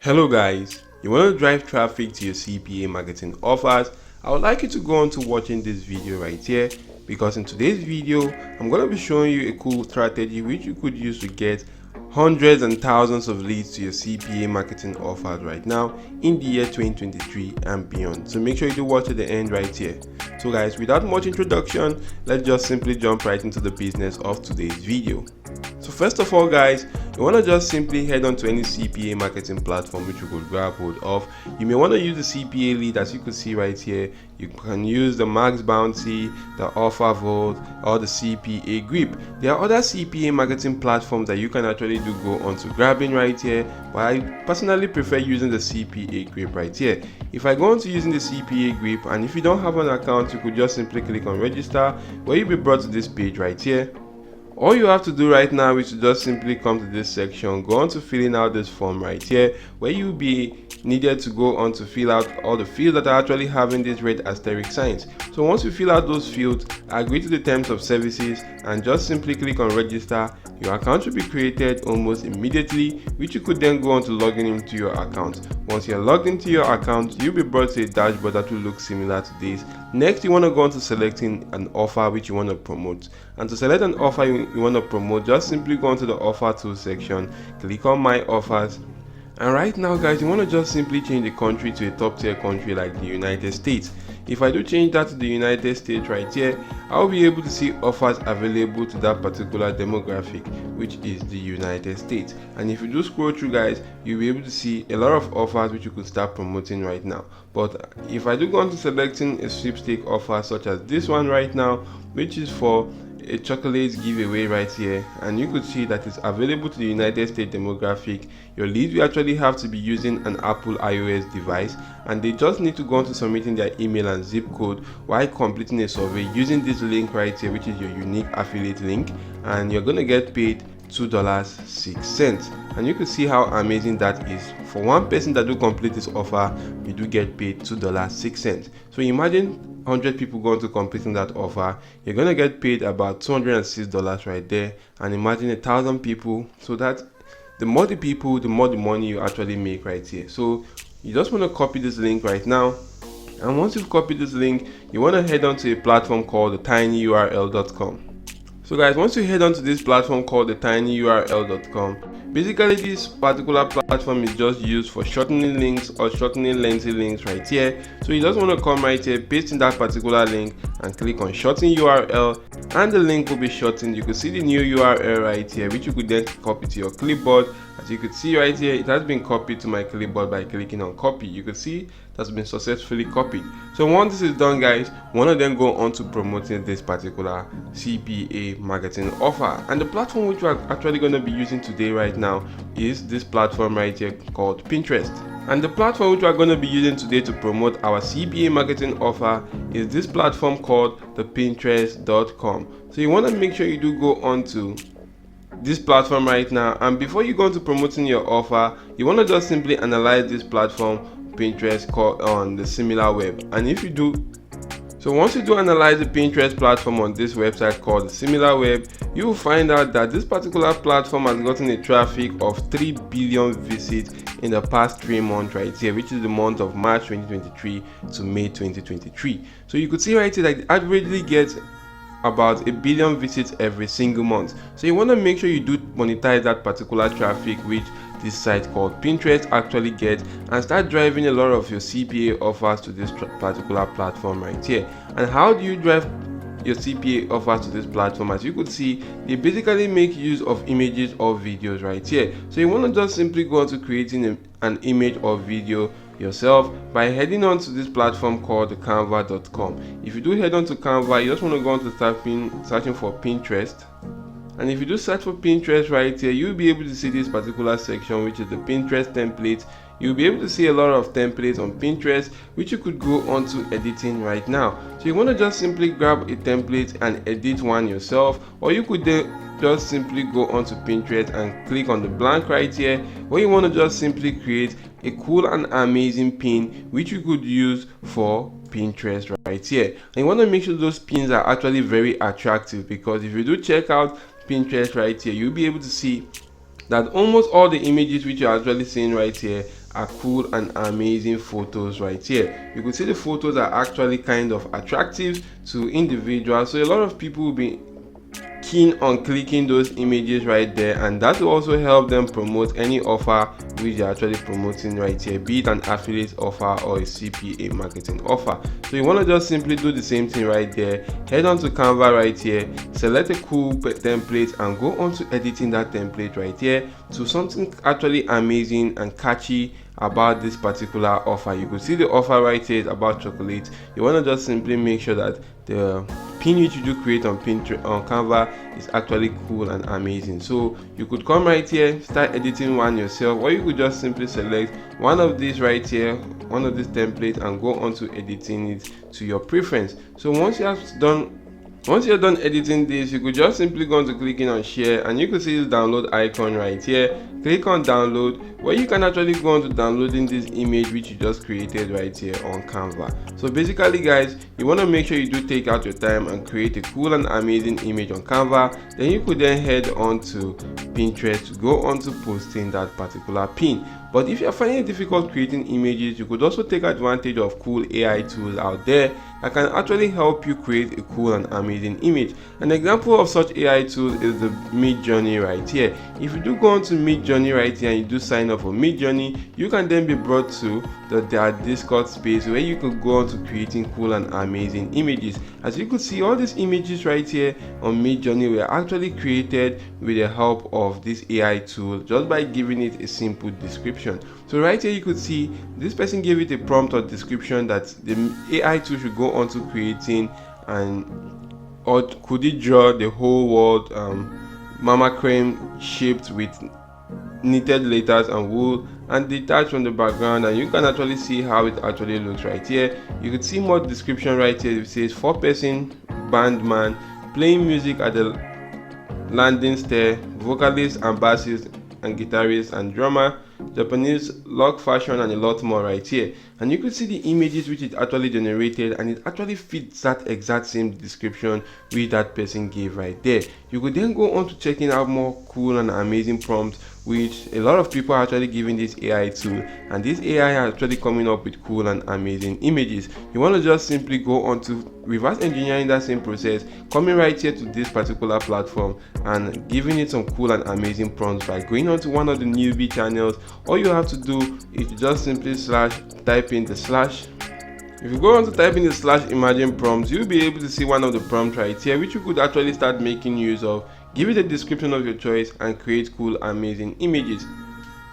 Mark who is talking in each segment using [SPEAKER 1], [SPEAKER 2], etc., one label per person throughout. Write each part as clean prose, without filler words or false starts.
[SPEAKER 1] Hello guys, you want to drive traffic to your CPA marketing offers? I would like you to go on to watching this video right here, because in today's video I'm going to be showing you a cool strategy which you could use to get hundreds and thousands of leads to your CPA marketing offers right now in the year 2023 and beyond. So make sure you do watch to the end right here. So guys, without much introduction, let's just simply jump right into the business of today's video. So first of all guys, you want to just simply head on to any CPA marketing platform which you could grab hold of. You may want to use the CPA lead, as you could see right here. You can use the Max Bounty, the Offer Vault, or the CPA Grip. There are other CPA marketing platforms that you can actually go on to grabbing right here, but I personally prefer using the CPA Grip right here. If I go on to using the CPA Grip, and if you don't have an account, you could just simply click on register, where you'll be brought to this page right here. All you have to do right now is to just simply come to this section, go on to filling out this form right here, where you'll be needed to go on to fill out all the fields that are actually having these red asterisk signs. So once you fill out those fields, agree to the terms of services, and just simply click on register, your account will be created almost immediately, which you could then go on to log in into your account. Once you're logged into your account, you'll be brought to a dashboard that will look similar to this. Next, you want to go on to selecting an offer which you want to promote. And to select an offer you want to promote, just simply go into the offer tools section, click on my offers. And right now guys, you want to just simply change the country to a top tier country like the United States. If I do change that to the United States right here, I'll be able to see offers available to that particular demographic, which is the United States. And if you do scroll through guys, you'll be able to see a lot of offers which you could start promoting right now. But if I do go on to selecting a sweepstake offer such as this one right now, which is for a chocolate giveaway right here, and you could see that it's available to the United States demographic. Your leads will actually have to be using an Apple iOS device, and they just need to go on to submitting their email and zip code while completing a survey using this link right here, which is your unique affiliate link, and you're going to get paid $2.06. And you can see how amazing that is. For one person that do complete this offer, you do get paid $2.06. So imagine 100 people going to completing that offer, you're going to get paid about $206 right there. And imagine 1,000 people, so that the more the people, the more the money you actually make right here. So you just want to copy this link right now, and once you've copied this link, you want to head on to a platform called the tinyurl.com. So guys, once you head on to this platform called the tinyurl.com, basically this particular platform is just used for shortening links or shortening lengthy links right here. So you just want to come right here, paste in that particular link, and click on shorten URL, and the link will be shortened. You can see the new URL right here, which you could then copy to your clipboard. As you could see right here, it has been copied to my clipboard by clicking on copy. You can see that's been successfully copied. So once this is done guys, one of them go on to promoting this particular CPA marketing offer. And the platform which we're actually going to be using today right now is this platform right here called Pinterest. And the platform which we're going to be using today to promote our CPA marketing offer is this platform called the Pinterest.com. So you want to make sure you do go on to this platform right now, and before you go into promoting your offer, you want to just simply analyze this platform Pinterest called on the similar web. And if you do, so once you do analyze the Pinterest platform on this website called the similar web, you will find out that this particular platform has gotten a traffic of 3 billion visits in the past 3 months right here, which is the month of March 2023 to May 2023. So you could see right here that it averagely gets about 1 billion visits every single month. So you want to make sure you do monetize that particular traffic which this site called Pinterest actually gets, and start driving a lot of your CPA offers to this particular platform right here. And how do you drive your CPA offers to this platform? As you could see, they basically make use of images or videos right here. So you want to just simply go on to creating an image or video yourself by heading on to this platform called the canva.com. If you do head on to Canva, you just want to go on to searching for Pinterest. And if you do search for Pinterest right here, you'll be able to see this particular section, which is the Pinterest template. You'll be able to see a lot of templates on Pinterest which you could go on to editing right now. So you want to just simply grab a template and edit one yourself, or you could then just simply go onto Pinterest and click on the blank right here, where you want to just simply create a cool and amazing pin which you could use for Pinterest right here. And you want to make sure those pins are actually very attractive, because if you do check out Pinterest right here, you'll be able to see that almost all the images which you're actually seeing right here are cool and amazing photos right here. You could see the photos are actually kind of attractive to individuals, so a lot of people will be keen on clicking those images right there, and that will also help them promote any offer which they're actually promoting right here, be it an affiliate offer or a CPA marketing offer. So you want to just simply do the same thing right there. Head on to Canva right here, select a cool template and go on to editing that template right here to something actually amazing and catchy about this particular offer. You could see the offer right here is about chocolate. You want to just simply make sure that the pin which you do create on Pinterest, on Canva, is actually cool and amazing. So you could come right here, start editing one yourself, or you could just simply select one of these right here, one of these templates, and go on to editing it to your preference. So once you're done editing this, you could just simply go on to clicking on share, and you can see this download icon right here. Click on download, where you can actually go on to downloading this image which you just created right here on Canva. So basically guys, you want to make sure you do take out your time and create a cool and amazing image on Canva. Then you could then head on to Pinterest to go on to posting that particular pin. But if you're finding it difficult creating images, you could also take advantage of cool AI tools out there that can actually help you create a cool and amazing image. An example of such AI tools is the Midjourney right here. If you do go on to Midjourney right here and you do sign up for Midjourney, you can then be brought to their Discord space where you could go on to creating cool and amazing images. As you could see, all these images right here on Midjourney were actually created with the help of this AI tool just by giving it a simple description. So right here you could see this person gave it a prompt or description that the AI tool should go on to creating, and or could it draw the whole world mama crane shaped with knitted letters and wool and detached from the background, and you can actually see how it actually looks right here. You could see more description right here. It says 4-person band man playing music at the landing stair, vocalist and bassist and guitarist and drummer, Japanese log fashion, and a lot more right here. And you could see the images which it actually generated, and it actually fits that exact same description which that person gave right there. You could then go on to checking out more cool and amazing prompts which a lot of people are actually giving this AI tool, and this AI are actually coming up with cool and amazing images. You want to just simply go on to reverse engineering that same process, coming right here to this particular platform and giving it some cool and amazing prompts by going on to one of the newbie channels. All you have to do is just simply type in the slash. If you go on to type in the slash imagine prompts, you'll be able to see one of the prompts right here which you could actually start making use of. Give it a description of your choice and create cool amazing images.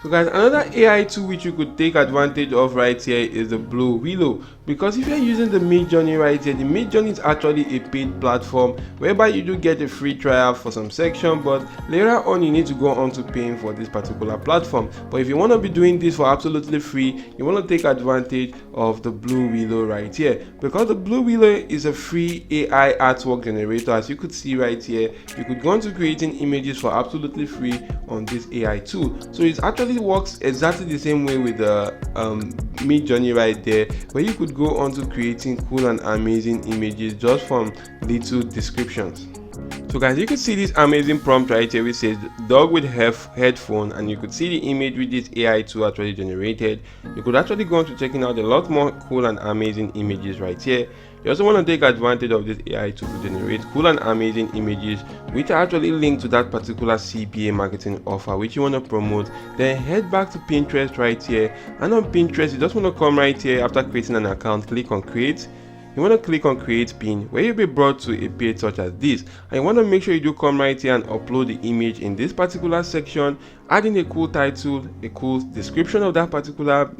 [SPEAKER 1] So guys, another AI tool which you could take advantage of right here is the Blue Willow, because if you're using the Midjourney right here, the Midjourney is actually a paid platform whereby you do get a free trial for some section, but later on you need to go on to paying for this particular platform. But if you want to be doing this for absolutely free, you want to take advantage of the Blue Willow right here, because the Blue Willow is a free AI artwork generator. As you could see right here, you could go on to creating images for absolutely free on this AI tool. So it's actually works exactly the same way with the Midjourney right there, where you could go on to creating cool and amazing images just from little descriptions. So guys, you could see this amazing prompt right here which says dog with headphone, and you could see the image with this AI tool actually generated. You could actually go on to checking out a lot more cool and amazing images right here. You also want to take advantage of this AI tool to generate cool and amazing images which are actually linked to that particular CPA marketing offer which you want to promote. Then head back to Pinterest right here, and on Pinterest you just want to come right here after creating an account, click on create. You want to click on create pin, where you'll be brought to a page such as this, and you want to make sure you do come right here and upload the image in this particular section, adding a cool title, a cool description of that particular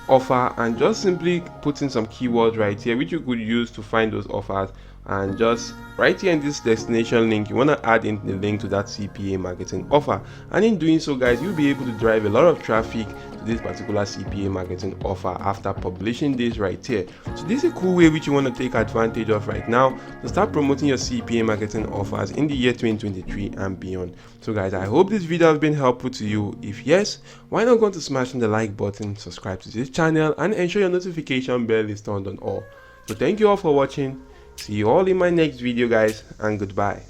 [SPEAKER 1] offer, and just simply put in some keywords right here which you could use to find those offers. And just right here in this destination link, you want to add in the link to that CPA marketing offer, and in doing so guys, you'll be able to drive a lot of traffic to this particular CPA marketing offer after publishing this right here. So this is a cool way which you want to take advantage of right now to start promoting your CPA marketing offers in the year 2023 and beyond. So guys, I hope this video has been helpful to you. If yes, why not go to smashing the like button, subscribe to this channel, and ensure your notification bell is turned on all. So thank you all for watching. See you all in my next video guys, and goodbye.